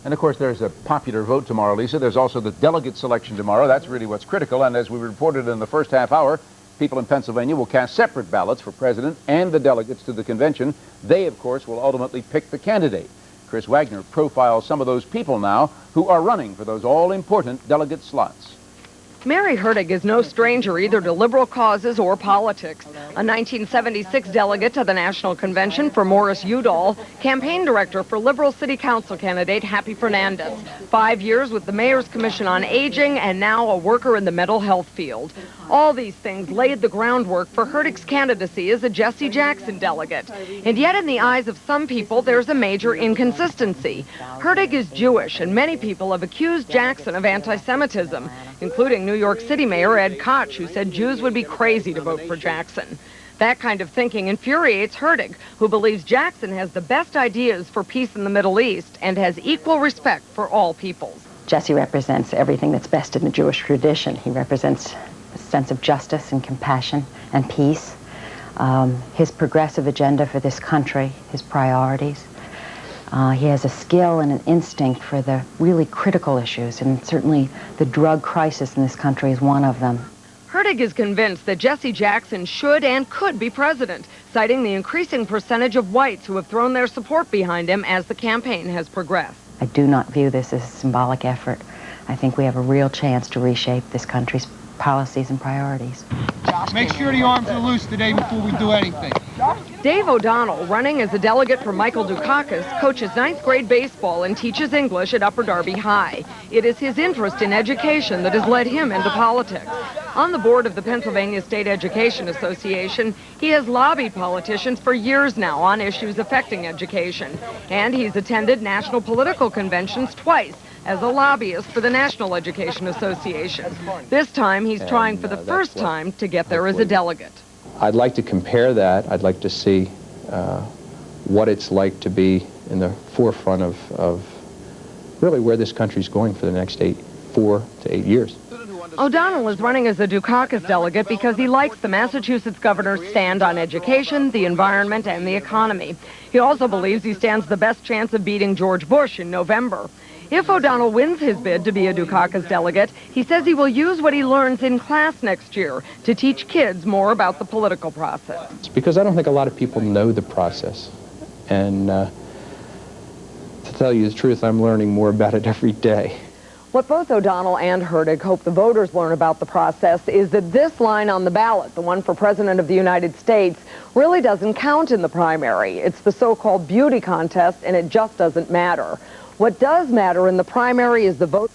And of course, there's a popular vote tomorrow, Lisa. There's also the delegate selection tomorrow. That's really what's critical. And as we reported in the first half hour, people in Pennsylvania will cast separate ballots for president and the delegates to the convention. They, of course, will ultimately pick the candidate. Chris Wagner profiles some of those people now who are running for those all-important delegate slots. Mary Hertig is no stranger either to liberal causes or politics. A 1976 delegate to the National Convention for Morris Udall, campaign director for Liberal City Council candidate Happy Fernandez, 5 years with the Mayor's Commission on Aging, and now a worker in the mental health field. All these things laid the groundwork for Hertig's candidacy as a Jesse Jackson delegate. And yet in the eyes of some people, there's a major inconsistency. Hertig is Jewish, and many people have accused Jackson of anti-Semitism, including New York City Mayor Ed Koch, who said Jews would be crazy to vote for Jackson. That kind of thinking infuriates Hertig, who believes Jackson has the best ideas for peace in the Middle East and has equal respect for all peoples. Jesse represents everything that's best in the Jewish tradition. He represents a sense of justice and compassion and peace, his progressive agenda for this country, his priorities. He has a skill and an instinct for the really critical issues, and certainly the drug crisis in this country is one of them. Hertig is convinced that Jesse Jackson should and could be president, citing the increasing percentage of whites who have thrown their support behind him as the campaign has progressed. I do not view this as a symbolic effort. I think we have a real chance to reshape this country's policies and priorities. Make sure the arms are loose today before we do anything. Dave O'Donnell, running as a delegate for Michael Dukakis, coaches 9th grade baseball and teaches English at Upper Darby High. It is his interest in education that has led him into politics. On the board of the Pennsylvania State Education Association, he has lobbied politicians for years now on issues affecting education. And he's attended national political conventions twice as a lobbyist for the National Education Association. This time, he's trying for the first time to get there as a delegate. I'd like to compare that. I'd like to see what it's like to be in the forefront of really where this country's going for the next 4 to 8 years. O'Donnell is running as a Dukakis delegate because he likes the Massachusetts governor's stand on education, the environment, and the economy. He also believes he stands the best chance of beating George Bush in November. If O'Donnell wins his bid to be a Dukakis delegate, he says he will use what he learns in class next year to teach kids more about the political process. It's because I don't think a lot of people know the process. And to tell you the truth, I'm learning more about it every day. What both O'Donnell and Hertig hope the voters learn about the process is that this line on the ballot, the one for President of the United States, really doesn't count in the primary. It's the so-called beauty contest, and it just doesn't matter. What does matter in the primary is the vote.